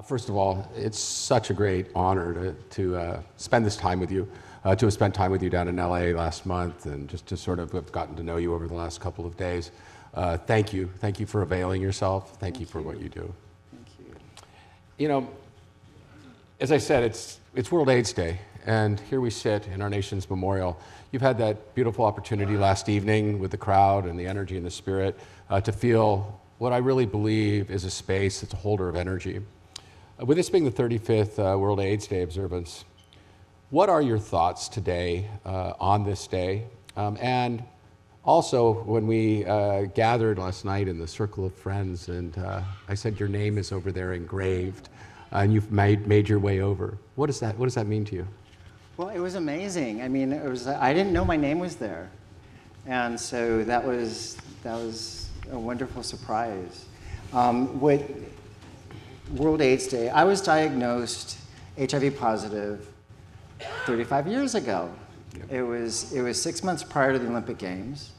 First of all, it's such a great honor to spend this time with you, to have spent time with you down in LA last month, and just to sort of have gotten to know you over the last couple of days. Thank you. Thank you for availing yourself. Thank you for what you do. Thank you. You know, as I said, it's World AIDS Day, and here we sit in our nation's memorial. You've had that beautiful opportunity last evening with the crowd and the energy and the spirit to feel what I really believe is a space that's a holder of energy. With this being the 35th World AIDS Day observance, what are your thoughts today on this day? And also, when we gathered last night in the circle of friends, and I said your name is over there engraved, and you've made your way over. What does that mean to you? Well, it was amazing. I mean, I didn't know my name was there, and so that was a wonderful surprise. World AIDS Day, I was diagnosed HIV positive 35 years ago. Yep. It was 6 months prior to the Olympic Games,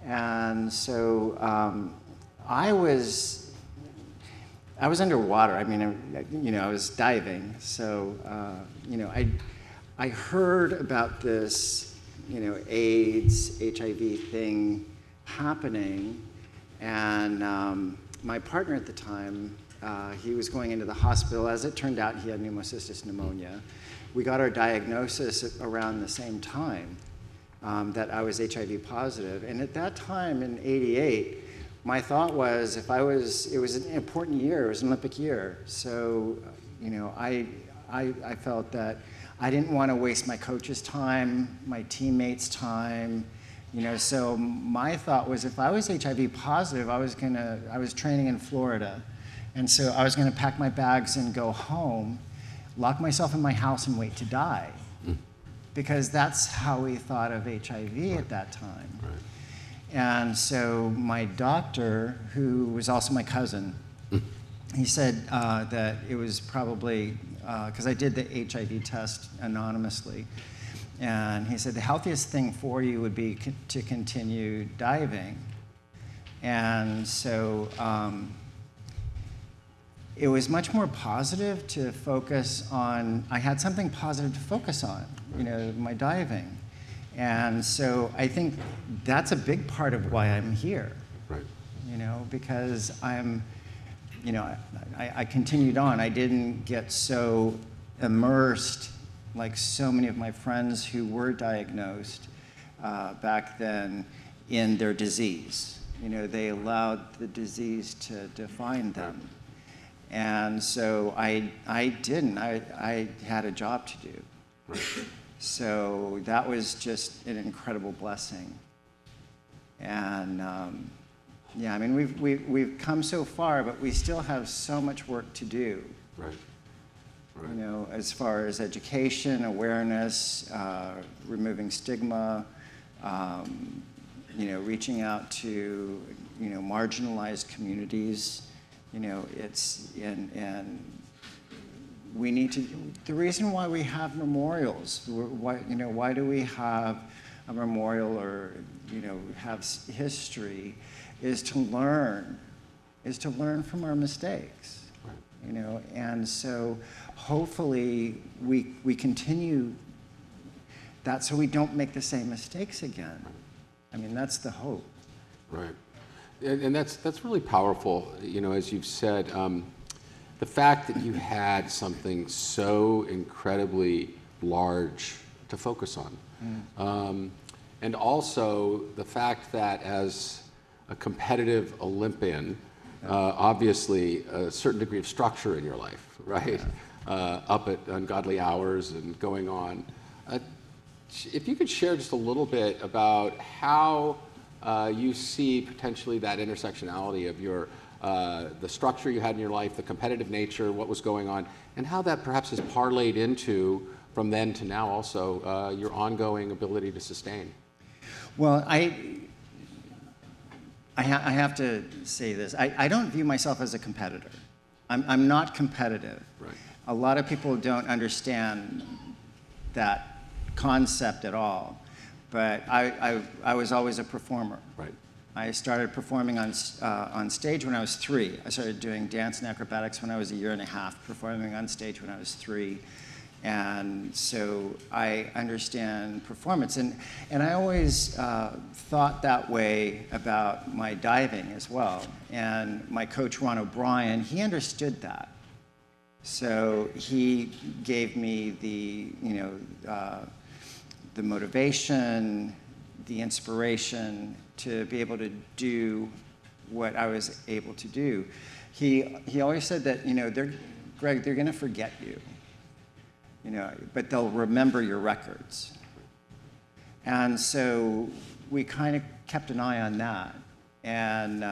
and so I was underwater. I mean, I was diving. So I heard about this, AIDS, HIV thing happening, and my partner at the time. He was going into the hospital. As it turned out, he had pneumocystis pneumonia. We got our diagnosis around the same time that I was HIV positive. And at that time in '88, my thought was it was an important year, it was an Olympic year. So, I felt that I didn't want to waste my coach's time, my teammates' time. So my thought was if I was HIV positive, I was training in Florida. And so I was going to pack my bags and go home, lock myself in my house and wait to die. Because that's how we thought of HIV at that time. Right. And so my doctor, who was also my cousin, he said that it was probably, because I did the HIV test anonymously, and he said the healthiest thing for you would be to continue diving. And so, it was much more positive to focus on, I had something positive to focus on, my diving. And so I think that's a big part of why I'm here. Right. Because I continued on. I didn't get so immersed like so many of my friends who were diagnosed back then in their disease. They allowed the disease to define them. And so I didn't. I had a job to do. Right. So that was just an incredible blessing. And we've come so far, but we still have so much work to do. Right. Right. As far as education, awareness, removing stigma, reaching out to marginalized communities. And we need to. The reason why we have memorials, why do we have a memorial or have history, is to learn from our mistakes. Right. And so hopefully we continue that so we don't make the same mistakes again. I mean, that's the hope. Right. And that's really powerful, as you've said, the fact that you had something so incredibly large to focus on. And also the fact that as a competitive Olympian, obviously a certain degree of structure in your life, right? Up at ungodly hours and going on. If you could share just a little bit about how you see potentially that intersectionality of your the structure you had in your life, the competitive nature, what was going on, and how that perhaps has parlayed into, from then to now also, your ongoing ability to sustain. Well, I have to say this. I don't view myself as a competitor. I'm not competitive. Right. A lot of people don't understand that concept at all. But I was always a performer. Right. I started performing on stage when I was 3. I started doing dance and acrobatics when I was 1.5 years, performing on stage when I was 3. And so I understand performance. And I always thought that way about my diving as well. And my coach, Ron O'Brien, he understood that. So he gave me the, the motivation, the inspiration to be able to do what I was able to do. He always said that, Greg, they're going to forget you. But they'll remember your records. And so we kind of kept an eye on that. And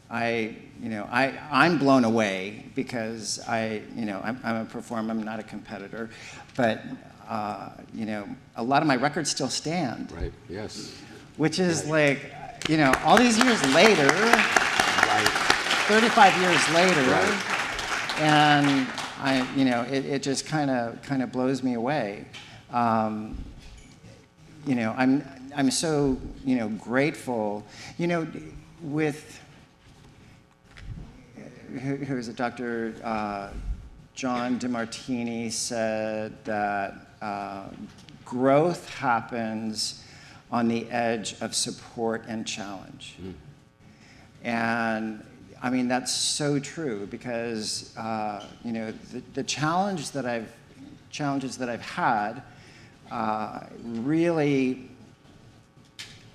I'm blown away because I'm a performer, I'm not a competitor. But, a lot of my records still stand. Right, yes. Which is like, all these years later, Right. 35 years later, Right. and it just kind of blows me away. I'm so grateful. With who is it? Dr. John DeMartini said that growth happens on the edge of support and challenge. And I mean, that's so true because, the challenges that I've had, really,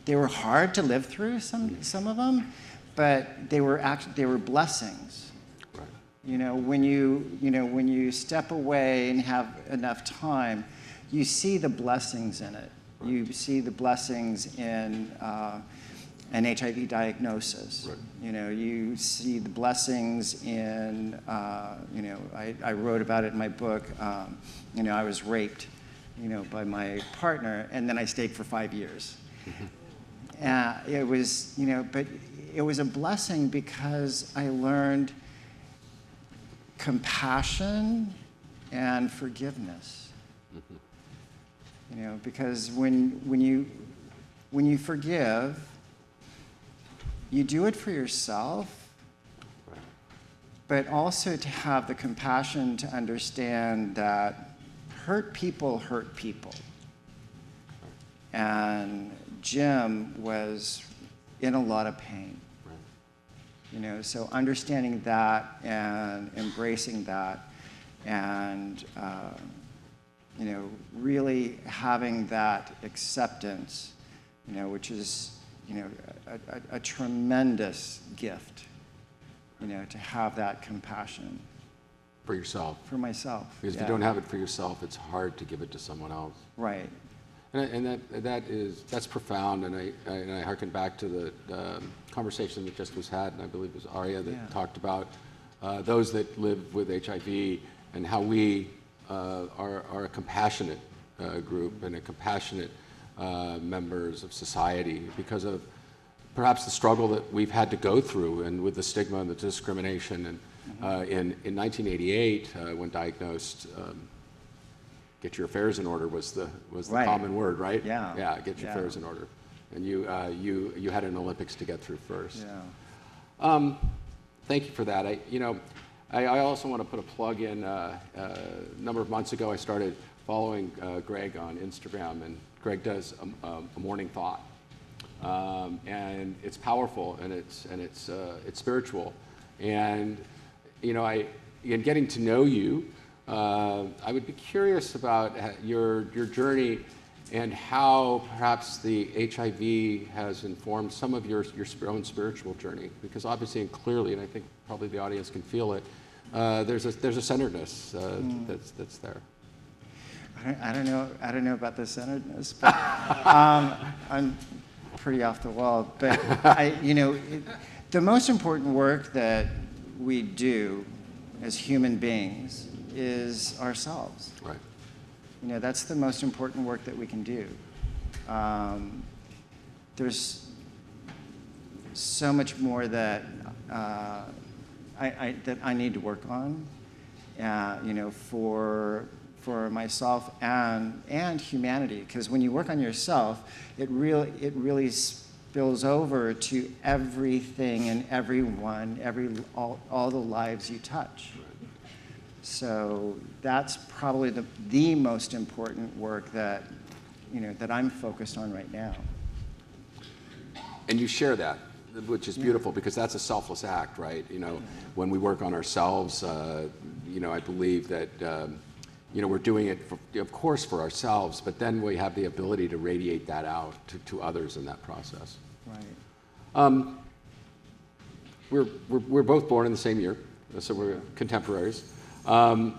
they were hard to live through, some of them, but they were blessings. Right. When you step away and have enough time, you see the blessings in it. Right. You see the blessings in an HIV diagnosis. Right. You see the blessings in, I wrote about it in my book. I was raped, by my partner, and then I stayed for 5 years. It was, but it was a blessing because I learned compassion and forgiveness. Because when you forgive, you do it for yourself, but also to have the compassion to understand that hurt people hurt people. And Jim was in a lot of pain. So understanding that and embracing that and, really having that acceptance, which is, a tremendous gift, to have that compassion. For yourself. For myself. Because if you don't have it for yourself, it's hard to give it to someone else. Right. And that's profound, and I harken back to the conversation that just was had, and I believe it was Arya that talked about those that live with HIV and how we are a compassionate group and a compassionate members of society because of perhaps the struggle that we've had to go through and with the stigma and the discrimination. And in 1988, when diagnosed, get your affairs in order was the Right. common word, right? Yeah. Yeah, get your affairs in order. And you had an Olympics to get through first. Yeah. Thank you for that. I also want to put a plug in. A number of months ago, I started following Greg on Instagram, and Greg does a morning thought, and it's powerful and it's spiritual, and in getting to know you, I would be curious about your journey and how perhaps the HIV has informed some of your own spiritual journey, because obviously and clearly, and I think probably the audience can feel it, there's a centeredness that's there. I don't know about the centeredness, but I'm pretty off the wall. But the most important work that we do as human beings is ourselves. Right. That's the most important work that we can do. There's so much more that I need to work on, for myself and humanity. Because when you work on yourself, it really spills over to everything and everyone, all the lives you touch. So that's probably the most important work that, that I'm focused on right now. And you share that, which is beautiful, because that's a selfless act, right? When we work on ourselves, I believe that, we're doing it, of course, for ourselves, but then we have the ability to radiate that out to others in that process. Right. We're both born in the same year, so we're contemporaries. And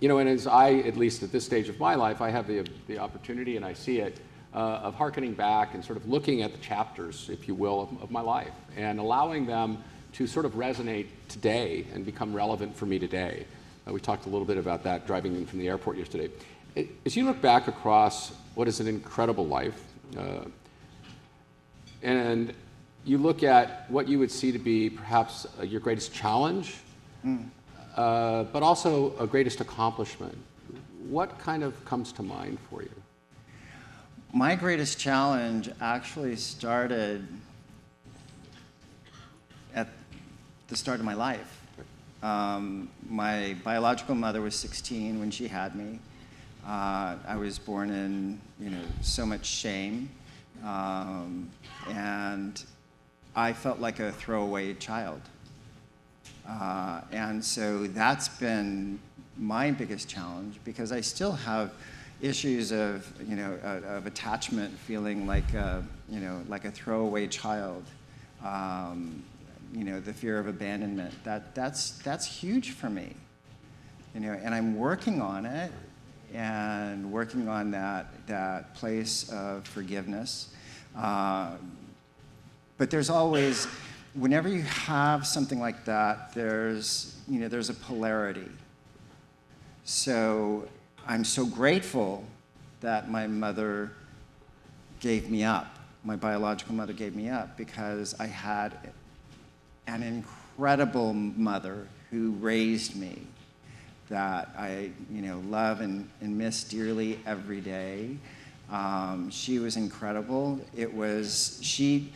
as I, at least at this stage of my life, I have the opportunity, and I see it, of hearkening back and sort of looking at the chapters, if you will, of my life, and allowing them to sort of resonate today and become relevant for me today. We talked a little bit about that driving in from the airport yesterday. As you look back across what is an incredible life, and you look at what you would see to be perhaps your greatest challenge, but also a greatest accomplishment, what kind of comes to mind for you? My greatest challenge actually started at the start of my life. My biological mother was 16 when she had me. I was born in, so much shame, and I felt like a throwaway child. And so that's been my biggest challenge, because I still have issues of, of attachment, feeling like a throwaway child. The fear of abandonment. That's huge for me. And I'm working on it, and working on that place of forgiveness. But there's always, whenever you have something like that, there's a polarity. So I'm so grateful that my mother gave me up. My biological mother gave me up, because I had an incredible mother who raised me, that I love and miss dearly every day. She was incredible. It was, she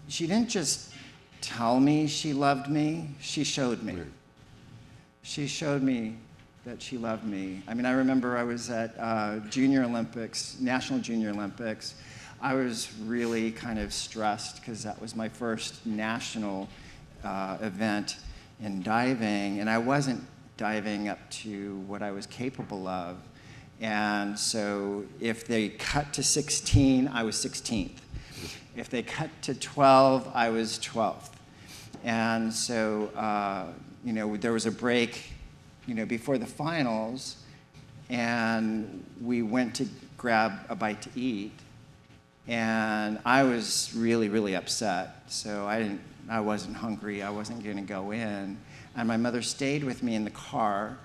didn't just tell me she loved me, she showed me. She showed me that she loved me. I mean, I remember I was at Junior Olympics, National Junior Olympics. I was really kind of stressed, because that was my first national event in diving, and I wasn't diving up to what I was capable of. And so if they cut to 16, I was 16th. If they cut to 12, I was 12th. And so, there was a break, before the finals, and we went to grab a bite to eat. And I was really, really upset. So I wasn't hungry. I wasn't going to go in. And my mother stayed with me in the car,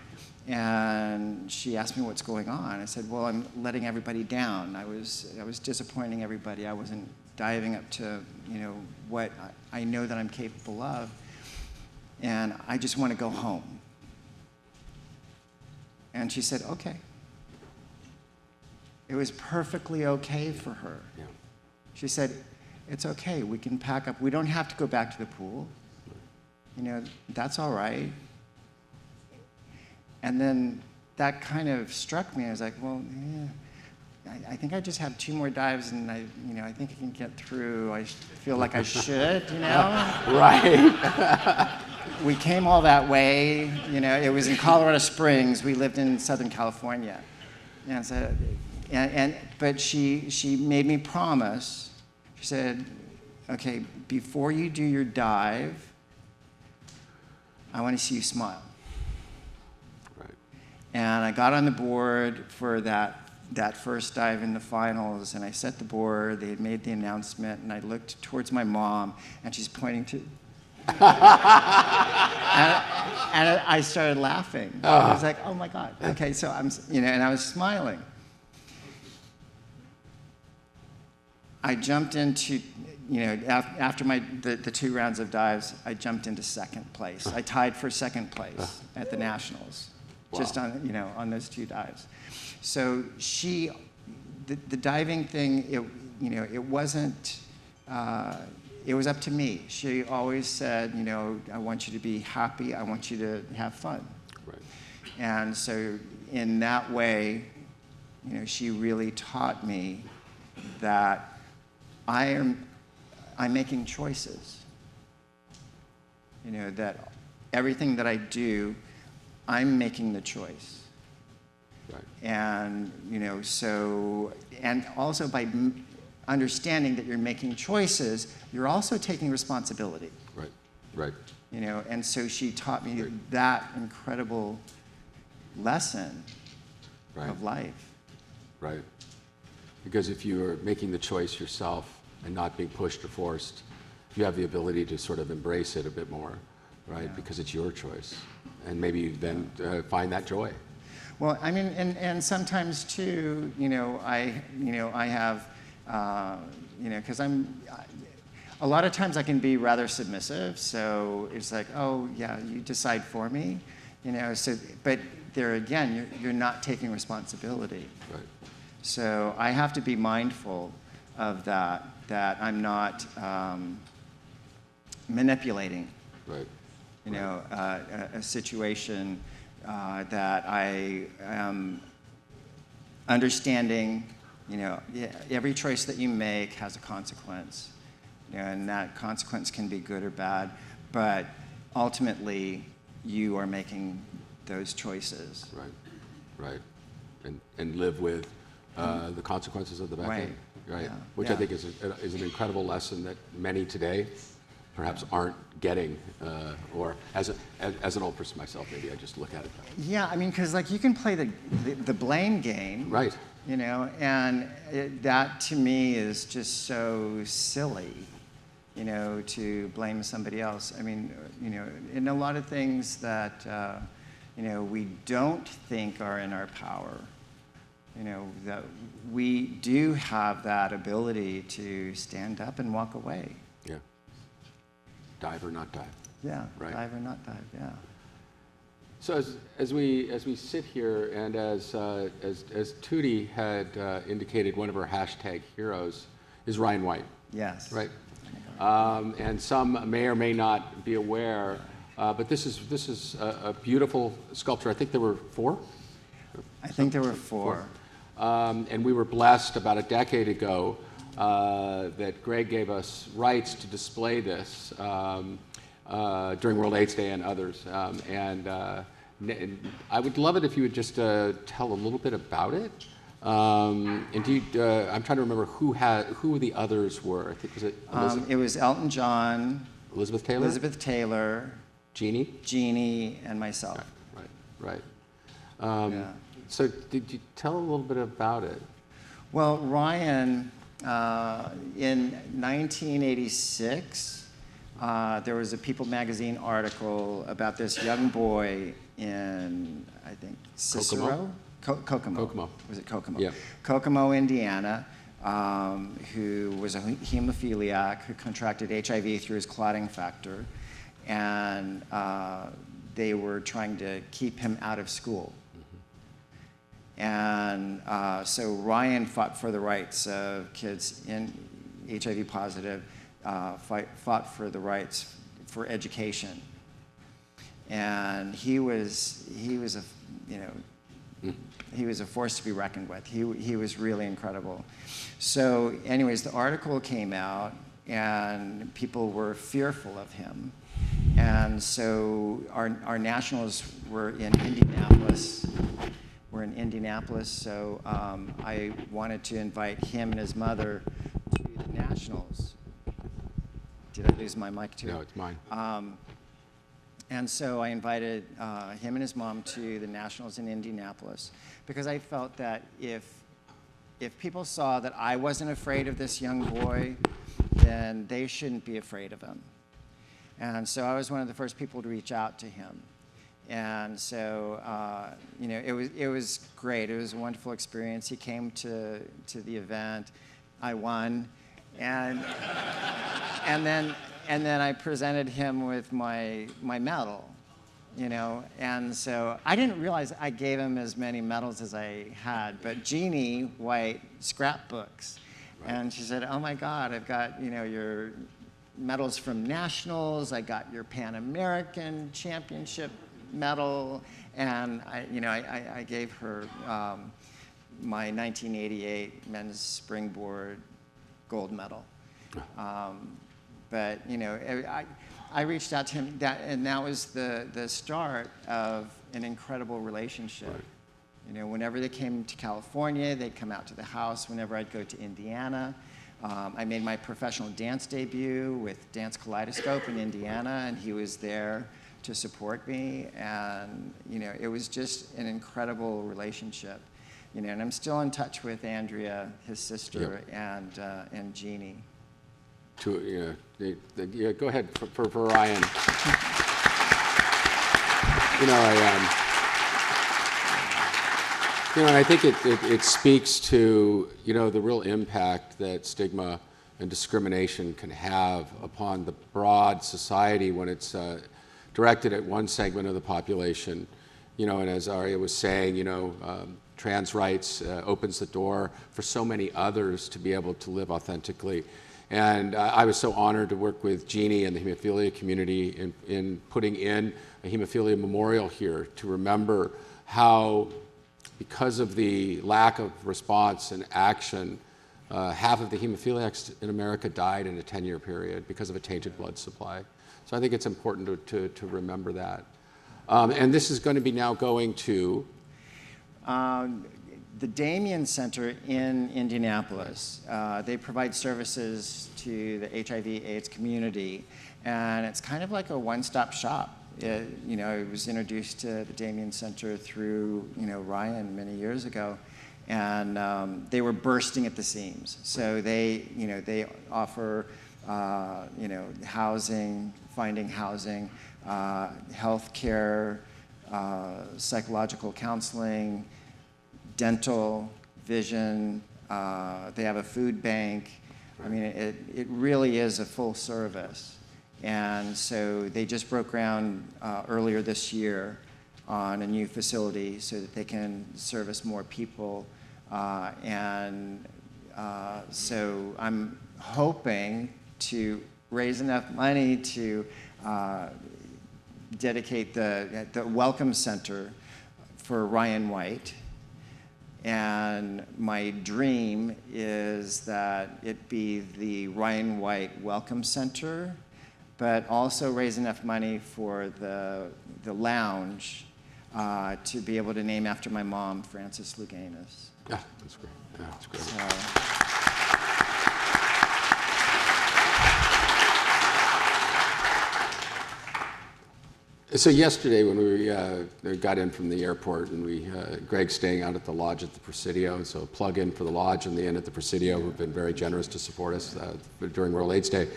and she asked me what's going on. I said, well, I'm letting everybody down. I was disappointing everybody. I wasn't diving up to, what I know that I'm capable of. And I just want to go home. And she said, okay. It was perfectly okay for her. Yeah. She said, it's okay, we can pack up. We don't have to go back to the pool. That's all right. And then that kind of struck me. I was like, well, yeah, I think I just have 2 more dives, and I think I can get through. I feel like I should, Right. We came all that way. It was in Colorado Springs. We lived in Southern California. And so, but she made me promise. She said, okay, before you do your dive, I want to see you smile. Right. And I got on the board for that first dive in the finals, and I set the board. They had made the announcement, and I looked towards my mom, and she's pointing to... and I started laughing. I was like, oh my God. Okay, so and I was smiling. I jumped into, after the 2 rounds of dives, I jumped into second place. I tied for second place at the Nationals, just on those 2 dives. So the diving thing, you know, it wasn't, it was up to me. She always said, you know, I want you to be happy, I want you to have fun. Right. And so in that way, you know, she really taught me that I'm making choices. You know, that everything that I do, I'm making the choice. Right. And, you know, so, and also by understanding that you're making choices, you're also taking responsibility. Right. Right. You know, and so she taught me that incredible lesson of life. Right. Because if you are making the choice yourself and not being pushed or forced, you have the ability to sort of embrace it a bit more, right? Yeah. Because it's your choice. And maybe you then find that joy. Well, I mean, and sometimes too, you know, I have, you know, because a lot of times I can be rather submissive, so it's like, oh, yeah, you decide for me, you know, so, but there again, you're not taking responsibility. Right. So I have to be mindful of that I'm not manipulating, Right. you know, a situation that I am understanding, you know, every choice that you make has a consequence, you know, and that consequence can be good or bad, but ultimately you are making those choices. Right. Right. And live with the consequences of the back end. Right. Yeah. Which I think is an incredible lesson that many today perhaps aren't getting, or as an old person myself, maybe I just look at it that way. Yeah, I mean, because like you can play the blame game, Right. you know, and that to me is just so silly, you know, to blame somebody else. I mean, you know, in a lot of things that, you know, we don't think are in our power, you know, that we do have that ability to stand up and walk away. Yeah. Dive or not dive. Yeah, Right. dive or not dive, yeah. So as we sit here, and as Tootie had indicated, one of her hashtag heroes is Ryan White. Yes. Right. And some may or may not be aware, but this is a beautiful sculpture. I think there were four. I think there were four. And we were blessed about a decade ago that Greg gave us rights to display this during World AIDS Day and others. And I would love it if you would just tell a little bit about it. And do you, I'm trying to remember who the others were. I think was it Elizabeth? It was Elton John, Elizabeth Taylor? Elizabeth Taylor, Jeannie, and myself. Right. Yeah. So did you tell a little bit about it? Well, Ryan, in 1986, there was a People magazine article about this young boy in, I think, Cicero? Kokomo. Was it Kokomo? Yeah. Kokomo, Indiana, who was a hemophiliac who contracted HIV through his clotting factor, and they were trying to keep him out of school. And so Ryan fought for the rights of kids in HIV positive, fought for the rights for education. And he was a, you know, he was a force to be reckoned with. He was really incredible. So anyways, the article came out and people were fearful of him. And so our nationals were in Indianapolis. So I wanted to invite him and his mother to the nationals. Did I lose my mic too? No, it's mine. And so I invited him and his mom to the nationals in Indianapolis because I felt that if people saw that I wasn't afraid of this young boy, then they shouldn't be afraid of him. And so I was one of the first people to reach out to him. And so, you know, it was great. It was a wonderful experience. He came to the event. I won. And then I presented him with my medal, you know. And so I didn't realize I gave him as many medals as I had. But Jeannie White scrapbooks. And she said, "Oh my God, I've got, your medals from nationals. I got your Pan American Championship medal." And I gave her my 1988 men's springboard gold medal. But I reached out to him, and that was the start of an incredible relationship. Right. Whenever they came to California, they'd come out to the house. Whenever I'd go to Indiana, I made my professional dance debut with Dance Kaleidoscope in Indiana, and he was there to support me. And it was just an incredible relationship. And I'm still in touch with Andrea, his sister, and Jeannie. Go ahead for Ryan. And I think it speaks to the real impact that stigma and discrimination can have upon the broad society when it's directed at one segment of the population. And as Aria was saying, trans rights opens the door for so many others to be able to live authentically. And I was so honored to work with Jeannie and the hemophilia community in putting in a hemophilia memorial here to remember how, because of the lack of response and action, half of the hemophiliacs in America died in a 10-year period because of a tainted blood supply. So I think it's important to remember that. And this is going to be now going to? The Damien Center in Indianapolis. They provide services to the HIV/AIDS community, and it's kind of like a one-stop shop. I was introduced to the Damien Center through Ryan many years ago, and they were bursting at the seams. So they offer housing, finding housing, health care, psychological counseling, dental, vision. They have a food bank. I mean, it really is a full service. And so they just broke ground earlier this year on a new facility so that they can service more people. So I'm hoping to raise enough money to dedicate the Welcome Center for Ryan White. And my dream is that it be the Ryan White Welcome Center, but also raise enough money for the lounge to be able to name after my mom, Frances Louganis. Yeah, that's great. Yeah, that's great. So yesterday when we got in from the airport and Greg's staying out at the lodge at the Presidio, so plug in for the lodge and the inn at the Presidio, who've been very generous to support us during World AIDS Day.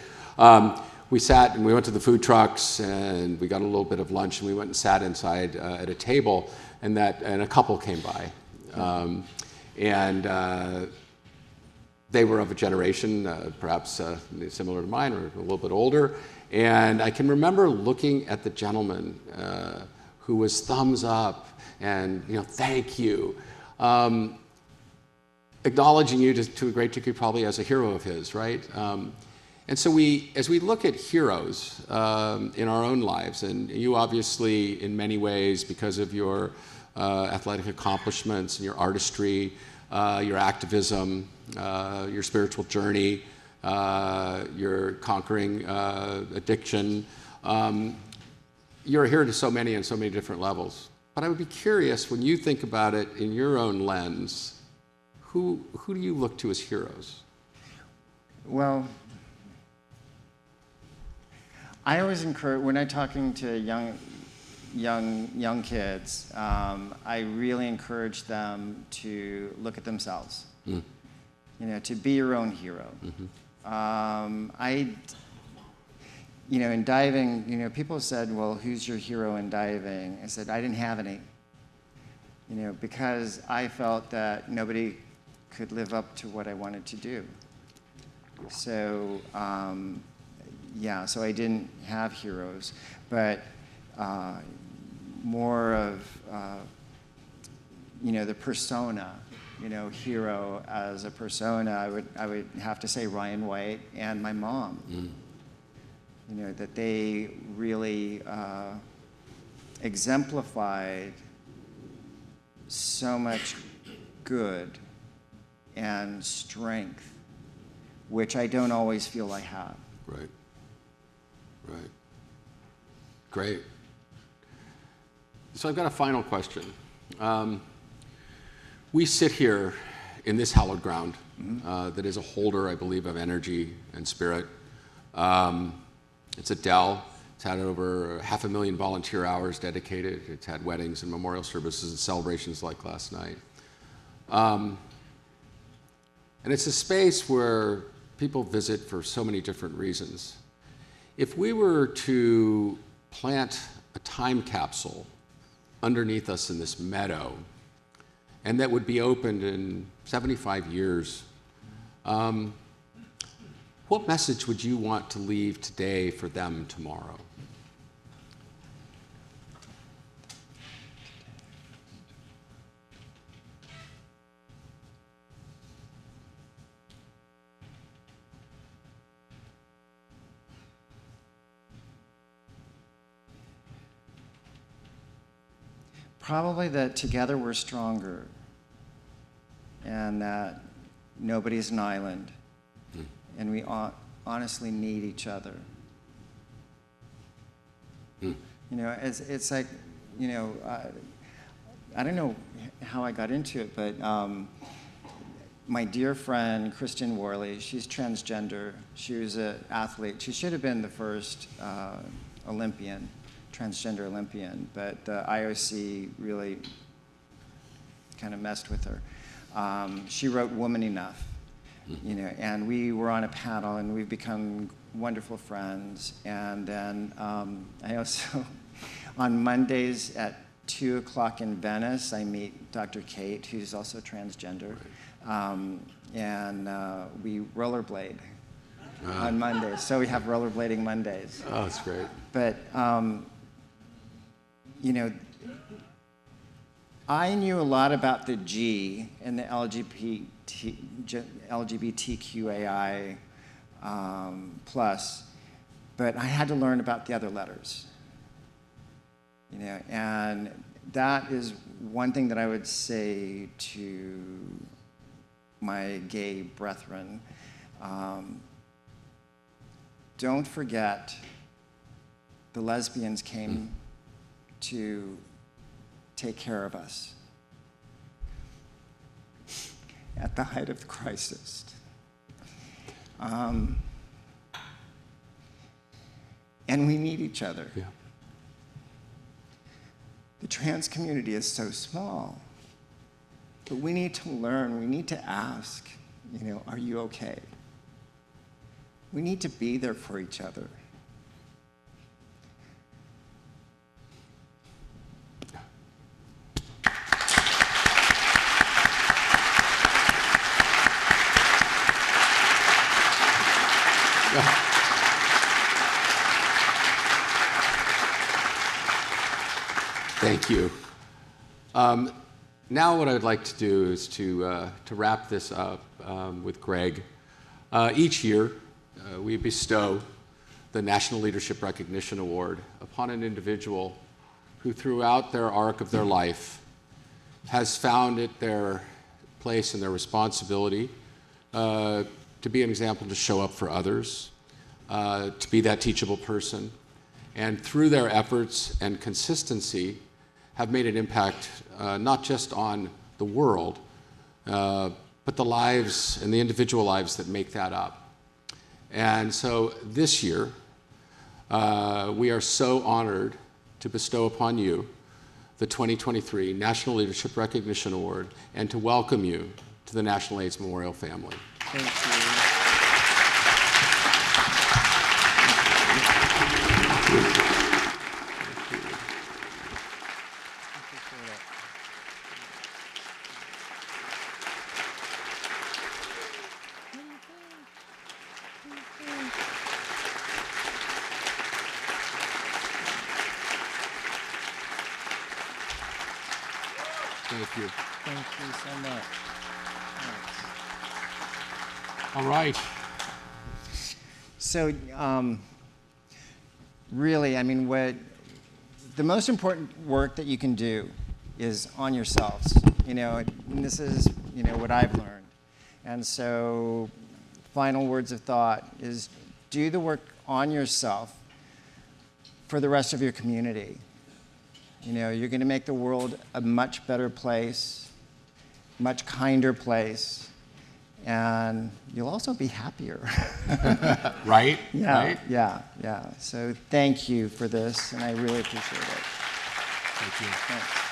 We sat and we went to the food trucks and we got a little bit of lunch and we went and sat inside at a table and a couple came by. They were of a generation perhaps similar to mine or a little bit older. And I can remember looking at the gentleman who was thumbs up and, thank you, acknowledging you to a great degree probably as a hero of his, right? And so as we look at heroes in our own lives, and you obviously in many ways, because of your athletic accomplishments and your artistry, your activism, your spiritual journey, your conquering addiction, you're a hero to so many on so many different levels. But I would be curious, when you think about it in your own lens, who do you look to as heroes? Well, I always encourage, when I'm talking to young kids, I really encourage them to look at themselves. To be your own hero. Mm-hmm. In diving, people said, well, who's your hero in diving? I said, I didn't have any. Because I felt that nobody could live up to what I wanted to do. So, so I didn't have heroes, but more of, the persona, hero as a persona, I would have to say Ryan White and my mom. That they really exemplified so much good and strength, which I don't always feel I have. Right. Right. Great. So I've got a final question. We sit here in this hallowed ground that is a holder, I believe, of energy and spirit. It's a dell. It's had over 500,000 volunteer hours dedicated. It's had weddings and memorial services and celebrations like last night. And it's a space where people visit for so many different reasons. If we were to plant a time capsule underneath us in this meadow, and that would be opened in 75 years, what message would you want to leave today for them tomorrow? Probably that together we're stronger, and that nobody's an island, and we honestly need each other. It's like, I don't know how I got into it, but my dear friend Kristen Worley, she's transgender. She was an athlete. She should have been the first Olympian. Transgender Olympian, but the IOC really kind of messed with her. She wrote Woman Enough, and we were on a panel, and we've become wonderful friends. And then I also, on Mondays at 2 o'clock in Venice, I meet Dr. Kate, who's also transgender, and we rollerblade on Mondays. So we have rollerblading Mondays. Oh, that's great. But I knew a lot about the G and the LGBTQAI plus, but I had to learn about the other letters. And that is one thing that I would say to my gay brethren. Don't forget the lesbians came to take care of us at the height of the crisis. And we need each other. Yeah. The trans community is so small, but we need to learn, we need to ask, are you okay? We need to be there for each other. Thank you. Now what I would like to do is to wrap this up with Greg. Each year, we bestow the National Leadership Recognition Award upon an individual who throughout their arc of their life has found it their place and their responsibility to be an example, to show up for others, to be that teachable person, and through their efforts and consistency have made an impact not just on the world, but the lives and the individual lives that make that up. And so this year, we are so honored to bestow upon you the 2023 National Leadership Recognition Award and to welcome you to the National AIDS Memorial family. Thank you. Thank you. Thank you so much. All right. So, really, I mean, the most important work that you can do is on yourselves. You know, and this is, you know, what I've learned. And so, final words of thought is do the work on yourself for the rest of your community. You know, you're going to make the world a much better place, much kinder place, and you'll also be happier. Right? Yeah, Right? yeah. So thank you for this, and I really appreciate it. Thank you. Thanks.